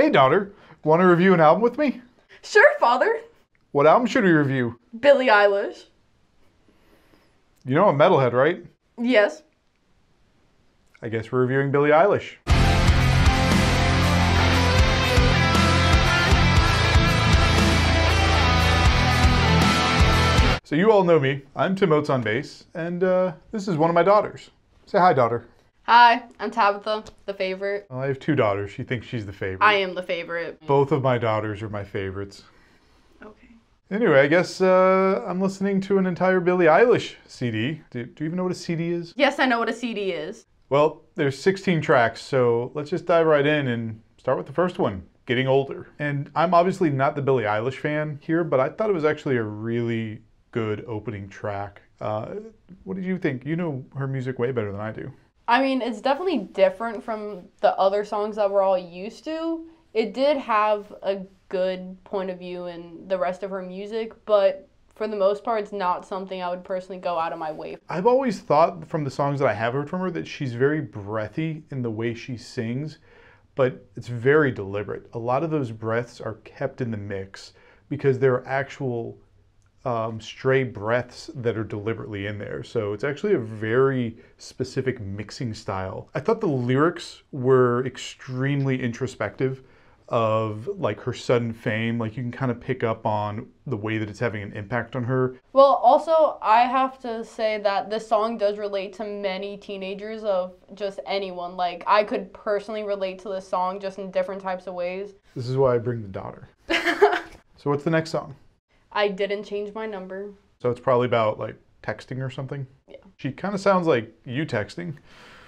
Hey daughter, want to review an album with me? Sure, father. What album should we review? Billie Eilish. You know I'm Metalhead, right? Yes. I guess we're reviewing Billie Eilish. So you all know me. I'm Tim Oates on bass, and this is one of my daughters. Say hi, daughter. Hi, I'm Tabitha, the favorite. Well, I have two daughters. She thinks she's the favorite. I am the favorite. Both of my daughters are my favorites. Okay. Anyway, I guess I'm listening to an entire Billie Eilish CD. Do you even know what a CD is? Yes, I know what a CD is. Well, there's 16 tracks, so let's just dive right in and start with the first one, Getting Older. And I'm obviously not the Billie Eilish fan here, but I thought it was actually a really good opening track. What did you think? You know her music way better than I do. I mean, it's definitely different from the other songs that we're all used to. It did have a good point of view in the rest of her music, but for the most part, it's not something I would personally go out of my way for. I've always thought from the songs that I have heard from her that she's very breathy in the way she sings, but it's very deliberate. A lot of those breaths are kept in the mix because there are actual stray breaths that are deliberately in there. So it's actually a very specific mixing style. I thought the lyrics were extremely introspective of like her sudden fame. Like you can kind of pick up on the way that it's having an impact on her. Well, also, I have to say that this song does relate to many teenagers of just anyone. Like, I could personally relate to this song just in different types of ways. This is why I bring the daughter. So what's the next song? I didn't change my number. So it's probably about like texting or something? Yeah. She kind of sounds like you texting.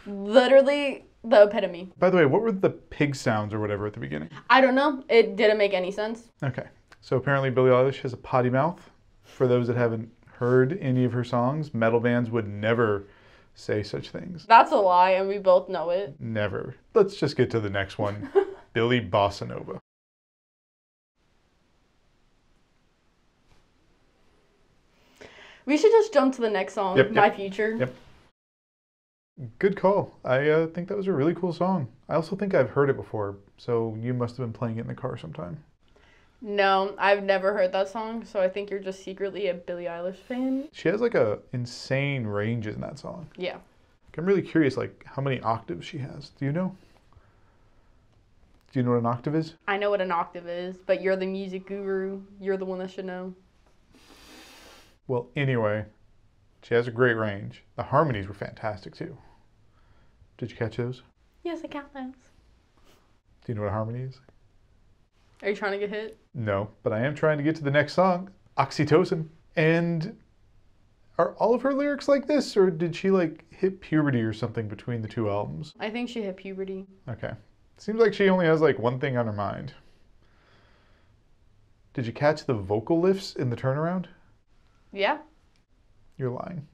Literally the epitome. By the way, what were the pig sounds or whatever at the beginning? I don't know. It didn't make any sense. Okay. So apparently Billie Eilish has a potty mouth. For those that haven't heard any of her songs, metal bands would never say such things. That's a lie, and we both know it. Never. Let's just get to the next one. Billie Bossa Nova. We should just jump to the next song, Yep. My Future. Yep. Good call. I think that was a really cool song. I also think I've heard it before, so you must have been playing it in the car sometime. No, I've never heard that song, so I think you're just secretly a Billie Eilish fan. She has like a insane range in that song. Yeah. I'm really curious like how many octaves she has. Do you know? Do you know what an octave is? I know what an octave is, but you're the music guru. You're the one that should know. Well, anyway, she has a great range. The harmonies were fantastic too. Did you catch those? Yes, I count those. Do you know what a harmony is? Are you trying to get hit? No, but I am trying to get to the next song, OXYTOCIN. And are all of her lyrics like this, or did she like hit puberty or something between the two albums? I think she hit puberty. Okay. Seems like she only has like one thing on her mind. Did you catch the vocal lifts in the turnaround? Yeah. You're lying.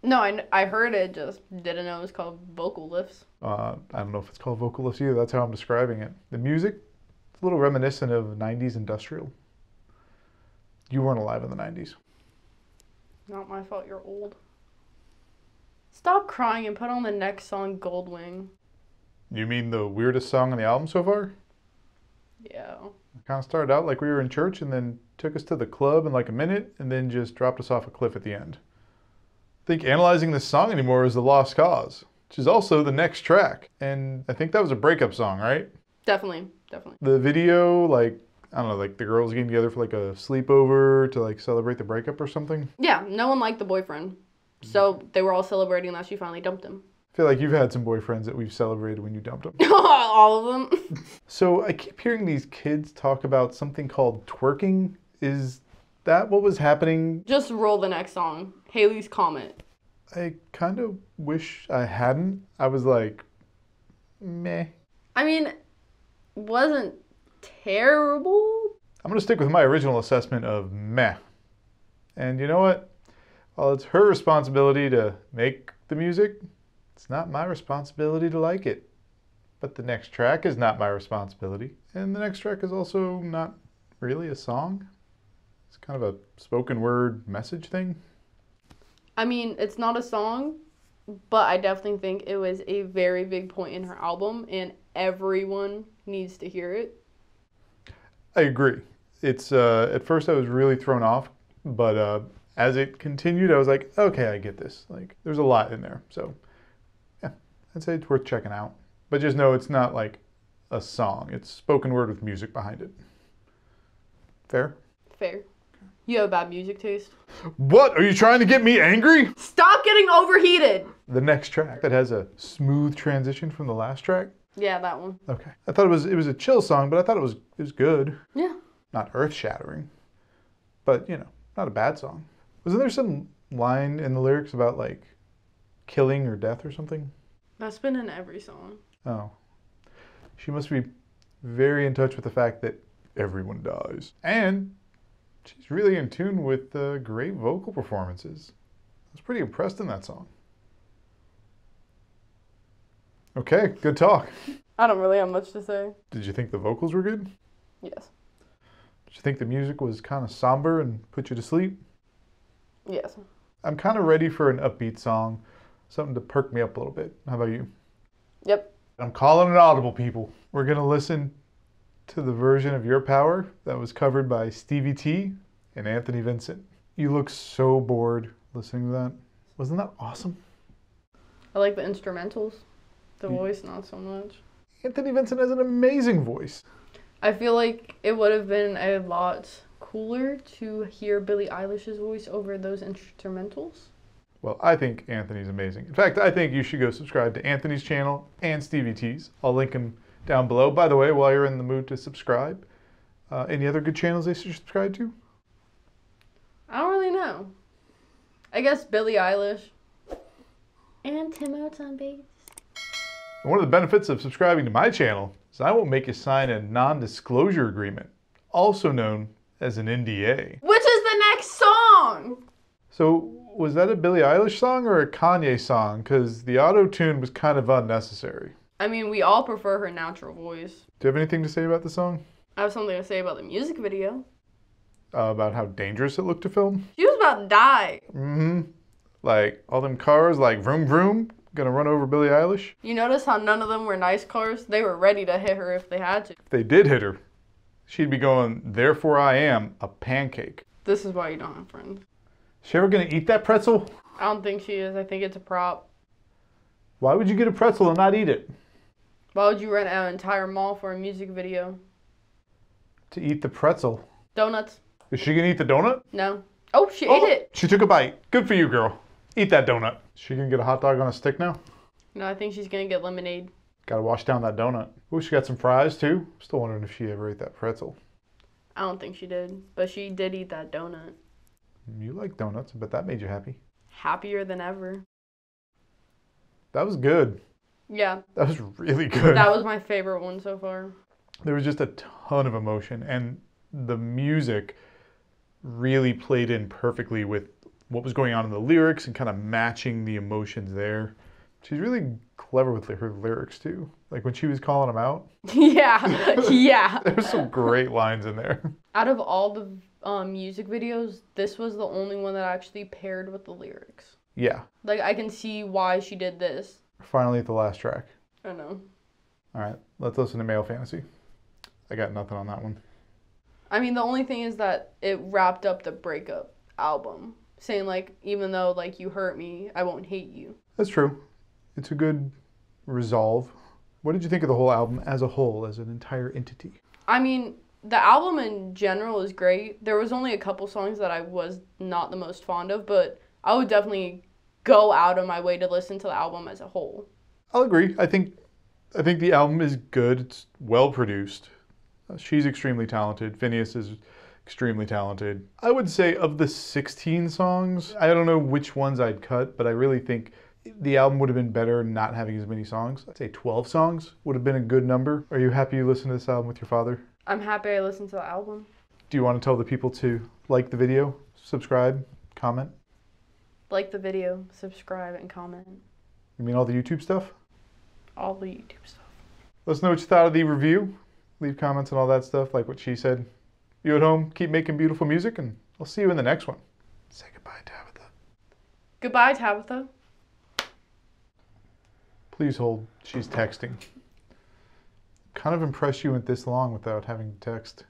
No, I heard it, just didn't know it was called vocal lifts. I don't know if it's called vocal lifts either. That's how I'm describing it. The music, it's a little reminiscent of 90s industrial. You weren't alive in the 90s. Not my fault, you're old. Stop crying and put on the next song, GOLDWING. You mean the weirdest song on the album so far? Yeah. It kind of started out like we were in church and then took us to the club in like a minute and then just dropped us off a cliff at the end. I think analyzing this song anymore is the lost cause, which is also the next track. And I think that was a breakup song, right? Definitely. The video, like, I don't know, like the girls getting together for like a sleepover to like celebrate the breakup or something. Yeah, no one liked the boyfriend. So they were all celebrating that she finally dumped him. I feel like you've had some boyfriends that we've celebrated when you dumped them. All of them. So I keep hearing these kids talk about something called twerking. Is that what was happening? Just roll the next song. HALLEY'S COMET. I kind of wish I hadn't. I was like, meh. I mean, wasn't terrible. I'm going to stick with my original assessment of meh. And you know what? While it's her responsibility to make the music, it's not my responsibility to like it. But the next track is not my responsibility. And the next track is also not really a song. It's kind of a spoken word message thing. I mean, it's not a song, but I definitely think it was a very big point in her album, and everyone needs to hear it. I agree. It's at first I was really thrown off, but as it continued, I was like, okay, I get this. Like, there's a lot in there. So, yeah, I'd say it's worth checking out. But just know it's not like a song. It's spoken word with music behind it. Fair? Fair. You have bad music taste. What? Are you trying to get me angry? Stop getting overheated! The next track that has a smooth transition from the last track. Yeah, that one. Okay. I thought it was a chill song, but I thought it was good. Yeah. Not earth-shattering, but, you know, not a bad song. Wasn't there some line in the lyrics about, like, killing or death or something? That's been in every song. Oh. She must be very in touch with the fact that everyone dies. And she's really in tune with great vocal performances. I was pretty impressed in that song. Okay, good talk. I don't really have much to say. Did you think the vocals were good? Yes. Did you think the music was kind of somber and put you to sleep? Yes. I'm kind of ready for an upbeat song, something to perk me up a little bit. How about you? Yep. I'm calling it audible, people. We're going to listen to the version of Your Power that was covered by Stevie T and Anthony Vincent. You look so bored listening to that. Wasn't that awesome? I like the instrumentals. The voice, not so much. Anthony Vincent has an amazing voice. I feel like it would have been a lot cooler to hear Billie Eilish's voice over those instrumentals. Well, I think Anthony's amazing. In fact, I think you should go subscribe to Anthony's channel and Stevie T's. I'll link them down below. By the way, while you're in the mood to subscribe, any other good channels they should subscribe to? I don't really know. I guess Billie Eilish and Tim Oates on bass. One of the benefits of subscribing to my channel is I won't make you sign a non-disclosure agreement, also known as an NDA. Which is the next song? So, was that a Billie Eilish song or a Kanye song? Because the auto-tune was kind of unnecessary. I mean, we all prefer her natural voice. Do you have anything to say about the song? I have something to say about the music video. About how dangerous it looked to film? She was about to die. Mm-hmm. Like, all them cars, like, vroom vroom, gonna run over Billie Eilish? You notice how none of them were nice cars? They were ready to hit her if they had to. If they did hit her, she'd be going, therefore I am a pancake. This is why you don't have friends. Is she ever gonna eat that pretzel? I don't think she is. I think it's a prop. Why would you get a pretzel and not eat it? Why would you rent out an entire mall for a music video? To eat the pretzel. Donuts. Is she gonna eat the donut? No. Oh, she ate it. She took a bite. Good for you, girl. Eat that donut. Is she gonna get a hot dog on a stick now? No, I think she's gonna get lemonade. Gotta wash down that donut. Ooh, she got some fries too. Still wondering if she ever ate that pretzel. I don't think she did, but she did eat that donut. You like donuts, but that made you happy. Happier than ever. That was good. Yeah. That was really good. That was my favorite one so far. There was just a ton of emotion, and the music really played in perfectly with what was going on in the lyrics and kind of matching the emotions there. She's really clever with her lyrics too. Like when she was calling them out. Yeah, yeah. There's some great lines in there. Out of all the music videos, this was the only one that actually paired with the lyrics. Yeah. Like I can see why she did this. Finally at the last track. I know. All right, let's listen to Male Fantasy. I got nothing on that one. I mean, the only thing is that it wrapped up the breakup album, saying like, even though like you hurt me, I won't hate you. That's true. It's a good resolve. What did you think of the whole album as a whole, as an entire entity? I mean, the album in general is great. There was only a couple songs that I was not the most fond of, but I would definitely go out of my way to listen to the album as a whole. I'll agree. I think the album is good. It's well produced. She's extremely talented. Phineas is extremely talented. I would say of the 16 songs, I don't know which ones I'd cut, but I really think the album would have been better not having as many songs. I'd say 12 songs would have been a good number. Are you happy you listened to this album with your father? I'm happy I listened to the album. Do you want to tell the people to like the video, subscribe, comment? Like the video, subscribe, and comment. You mean all the YouTube stuff? All the YouTube stuff. Let us know what you thought of the review. Leave comments and all that stuff, like what she said. You at home, keep making beautiful music, and I'll see you in the next one. Say goodbye, Tabitha. Goodbye, Tabitha. Please hold. She's texting. Kind of impressed you went this long without having to text.